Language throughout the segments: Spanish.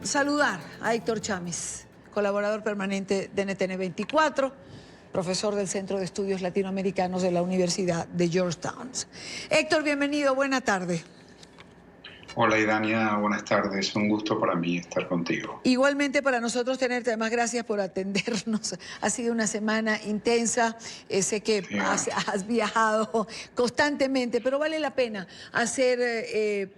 saludar a Héctor Chávez, colaborador permanente de NTN 24, profesor del Centro de Estudios Latinoamericanos de la Universidad de Georgetown. Héctor, bienvenido, buena tarde. Hola Idania, buenas tardes. Un gusto para mí estar contigo. Igualmente para nosotros tenerte, además gracias por atendernos. Ha sido una semana intensa, sé que Sí, has viajado constantemente, pero vale la pena hacer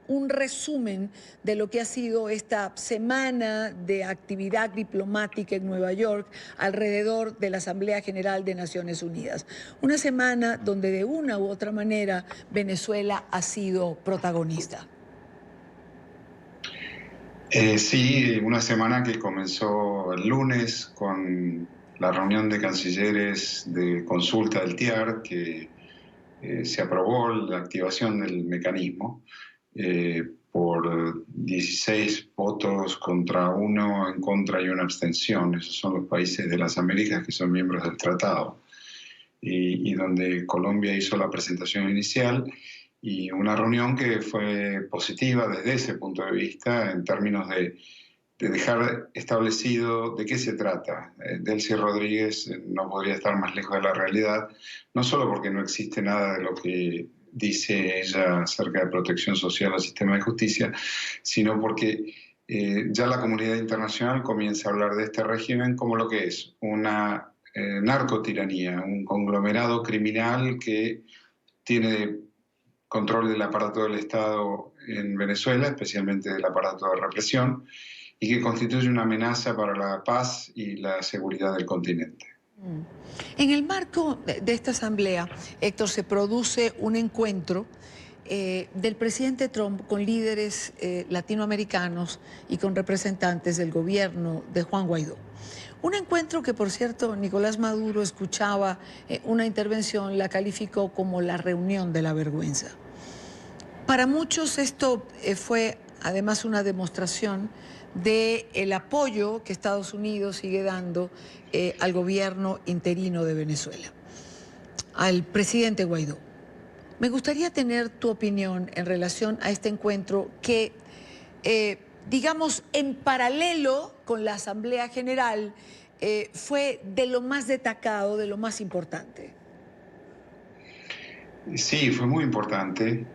un resumen de lo que ha sido esta semana de actividad diplomática en Nueva York alrededor de la Asamblea General de Naciones Unidas. Una semana donde de una u otra manera Venezuela ha sido protagonista. Sí, una semana que comenzó el lunes con la reunión de cancilleres de consulta del TIAR, que se aprobó la activación del mecanismo por 16 votos contra 1 en contra y una abstención. Esos son los países de las Américas que son miembros del tratado. Y donde Colombia hizo la presentación inicial y una reunión que fue positiva desde ese punto de vista en términos de dejar establecido de qué se trata. Delcy Rodríguez no podría estar más lejos de la realidad, no solo porque no existe nada de lo que dice ella acerca de protección social al sistema de justicia, sino porque ya la comunidad internacional comienza a hablar de este régimen como lo que es una narcotiranía, un conglomerado criminal que tiene control del aparato del Estado en Venezuela, especialmente del aparato de represión, y que constituye una amenaza para la paz y la seguridad del continente. En el marco de esta asamblea, Héctor, se produce un encuentro del presidente Trump con líderes latinoamericanos y con representantes del gobierno de Juan Guaidó. Un encuentro que, por cierto, Nicolás Maduro escuchaba una intervención, la calificó como la reunión de la vergüenza. Para muchos esto fue además una demostración del apoyo que Estados Unidos sigue dando al gobierno interino de Venezuela, al presidente Guaidó. Me gustaría tener tu opinión en relación a este encuentro que, digamos, en paralelo con la Asamblea General, fue de lo más destacado, de lo más importante. Sí, fue muy importante.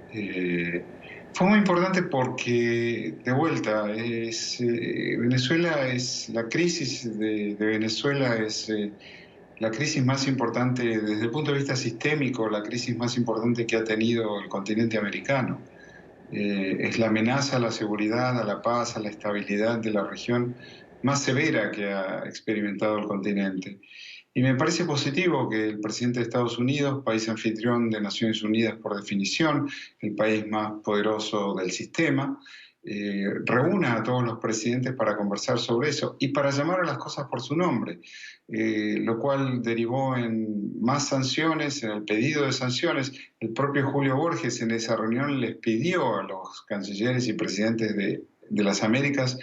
Fue muy importante porque, de vuelta, Venezuela es la crisis de Venezuela es la crisis más importante desde el punto de vista sistémico, la crisis más importante que ha tenido el continente americano. Es la amenaza a la seguridad, a la paz, a la estabilidad de la región más severa que ha experimentado el continente. Y me parece positivo que el presidente de Estados Unidos, país anfitrión de Naciones Unidas por definición, el país más poderoso del sistema, reúna a todos los presidentes para conversar sobre eso y para llamar a las cosas por su nombre, lo cual derivó en más sanciones, en el pedido de sanciones. El propio Julio Borges en esa reunión les pidió a los cancilleres y presidentes de las Américas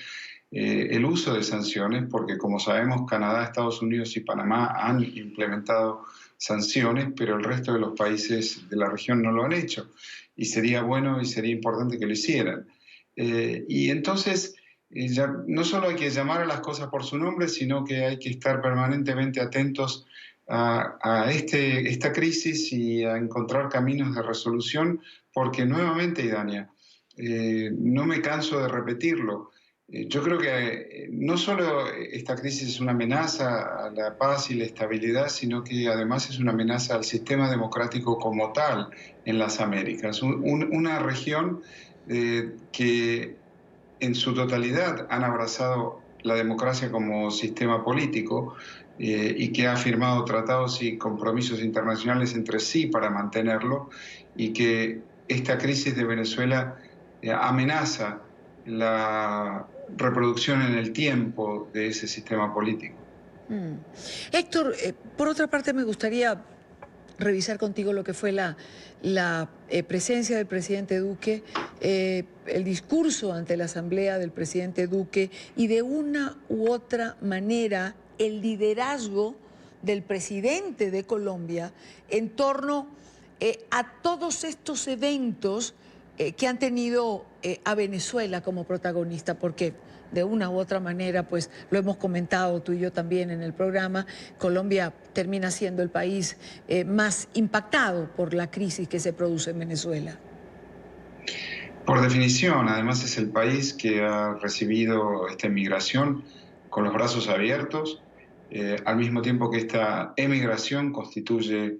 el uso de sanciones, porque como sabemos Canadá, Estados Unidos y Panamá han implementado sanciones, pero el resto de los países de la región no lo han hecho. Y sería bueno y sería importante que lo hicieran. Y entonces ya no solo hay que llamar a las cosas por su nombre, sino que hay que estar permanentemente atentos a esta crisis y a encontrar caminos de resolución, porque nuevamente, Idania, no me canso de repetirlo, yo creo que no solo esta crisis es una amenaza a la paz y la estabilidad, sino que además es una amenaza al sistema democrático como tal en las Américas. Una región que en su totalidad han abrazado la democracia como sistema político y que ha firmado tratados y compromisos internacionales entre sí para mantenerlo, y que esta crisis de Venezuela amenaza la reproducción en el tiempo de ese sistema político. Héctor, por otra parte me gustaría revisar contigo lo que fue la presencia del presidente Duque, el discurso ante la asamblea del presidente Duque y de una u otra manera el liderazgo del presidente de Colombia en torno a todos estos eventos que han tenido a Venezuela como protagonista, porque de una u otra manera, pues lo hemos comentado tú y yo también en el programa, Colombia termina siendo el país más impactado por la crisis que se produce en Venezuela. Por definición, además es el país que ha recibido esta emigración con los brazos abiertos, al mismo tiempo que esta emigración constituye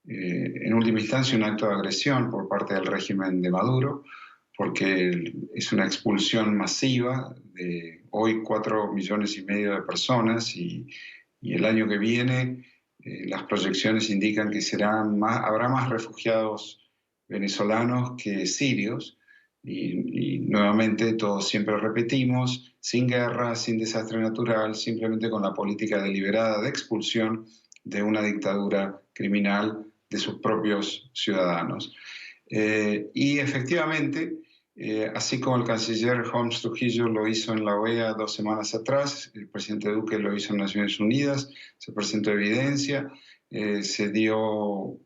en última instancia un acto de agresión por parte del régimen de Maduro, porque es una expulsión masiva de hoy 4,5 millones de personas y el año que viene las proyecciones indican que habrá más refugiados venezolanos que sirios. Y nuevamente todos siempre repetimos, sin guerra, sin desastre natural, simplemente con la política deliberada de expulsión de una dictadura criminal de sus propios ciudadanos. Y efectivamente, así como el canciller Holmes Trujillo lo hizo en la OEA 2 semanas atrás, el presidente Duque lo hizo en Naciones Unidas, se presentó evidencia, se dio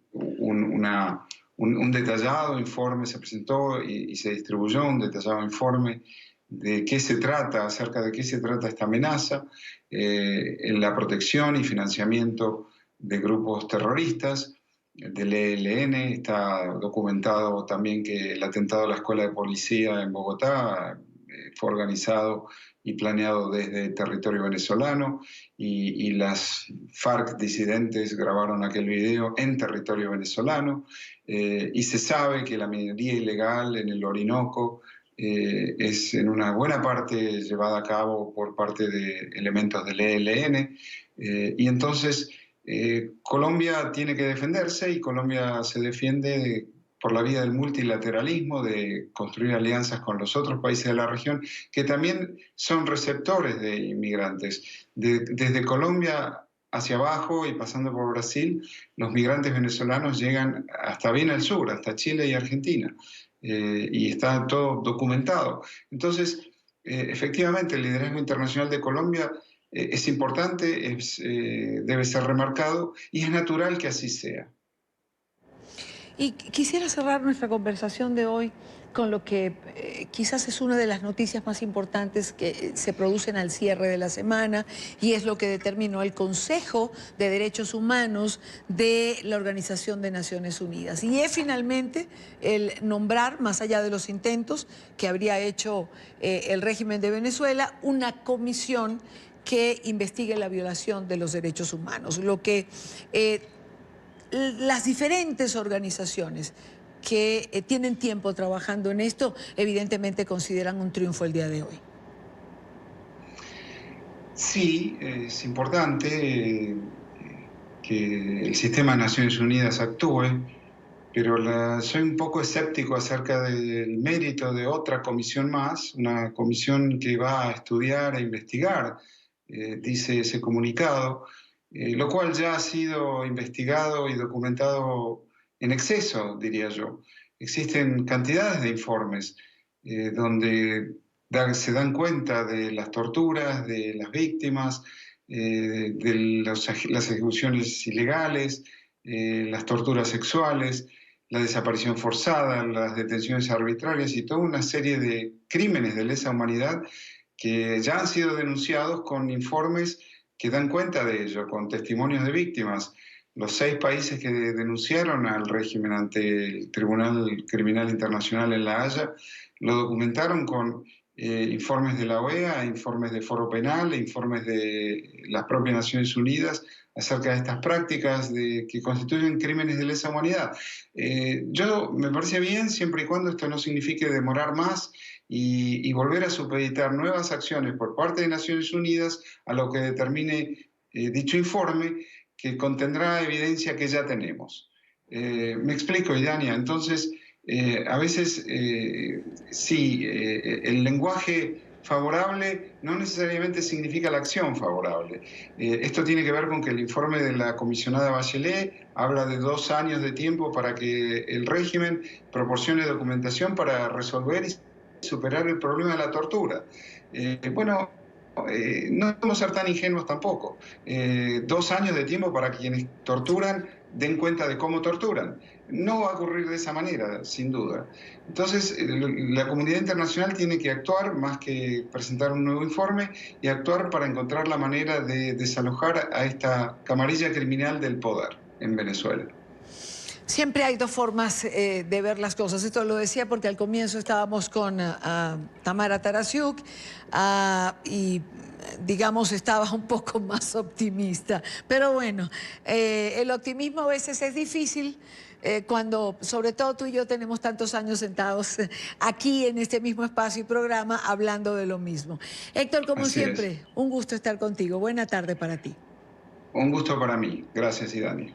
un detallado informe, se presentó y se distribuyó un detallado informe de qué se trata, acerca de qué se trata esta amenaza, en la protección y financiamiento de grupos terroristas, del ELN. Está documentado también que el atentado a la escuela de policía en Bogotá fue organizado y planeado desde territorio venezolano y las FARC disidentes grabaron aquel video en territorio venezolano y se sabe que la minería ilegal en el Orinoco es en una buena parte llevada a cabo por parte de elementos del ELN y entonces Colombia tiene que defenderse y Colombia se defiende por la vía del multilateralismo, de construir alianzas con los otros países de la región, que también son receptores de inmigrantes. Desde Colombia hacia abajo y pasando por Brasil, los migrantes venezolanos llegan hasta bien al sur, hasta Chile y Argentina, y está todo documentado. Entonces, efectivamente, el liderazgo internacional de Colombia es importante, debe ser remarcado y es natural que así sea. Y quisiera cerrar nuestra conversación de hoy con lo que quizás es una de las noticias más importantes que se producen al cierre de la semana y es lo que determinó el Consejo de Derechos Humanos de la Organización de Naciones Unidas. Y es finalmente el nombrar, más allá de los intentos que habría hecho el régimen de Venezuela, una comisión que investigue la violación de los derechos humanos. Lo que las diferentes organizaciones que tienen tiempo trabajando en esto, evidentemente consideran un triunfo el día de hoy. Sí, es importante que el sistema de Naciones Unidas actúe, pero soy un poco escéptico acerca del mérito de otra comisión más, una comisión que va a estudiar e investigar, dice ese comunicado, lo cual ya ha sido investigado y documentado en exceso, diría yo. Existen cantidades de informes donde se dan cuenta de las torturas, de las víctimas, de las ejecuciones ilegales, las torturas sexuales, la desaparición forzada, las detenciones arbitrarias y toda una serie de crímenes de lesa humanidad que ya han sido denunciados con informes que dan cuenta de ello, con testimonios de víctimas. Los 6 países que denunciaron al régimen ante el Tribunal Criminal Internacional en La Haya lo documentaron con informes de la OEA, informes de Foro Penal, informes de las propias Naciones Unidas acerca de estas prácticas que constituyen crímenes de lesa humanidad. Me parece bien siempre y cuando esto no signifique demorar más y volver a supeditar nuevas acciones por parte de Naciones Unidas a lo que determine dicho informe, que contendrá evidencia que ya tenemos. Me explico, Idania. Entonces, a veces, sí, el lenguaje favorable no necesariamente significa la acción favorable. Esto tiene que ver con que el informe de la comisionada Bachelet habla de 2 años de tiempo para que el régimen proporcione documentación para resolver y superar el problema de la tortura. No podemos ser tan ingenuos tampoco. 2 años de tiempo para quienes torturan den cuenta de cómo torturan. no va a ocurrir de esa manera, sin duda. Entonces, la comunidad internacional tiene que actuar más que presentar un nuevo informe y actuar para encontrar la manera de desalojar a esta camarilla criminal del poder en Venezuela. Siempre hay dos formas de ver las cosas. Esto lo decía porque al comienzo estábamos con Tamara Tarasiuk y, digamos, estaba un poco más optimista. Pero bueno, el optimismo a veces es difícil cuando, sobre todo tú y yo, tenemos tantos años sentados aquí en este mismo espacio y programa hablando de lo mismo. Héctor, como Así siempre, es. un gusto estar contigo. Buena tarde para ti. Un gusto para mí. Gracias, Idani.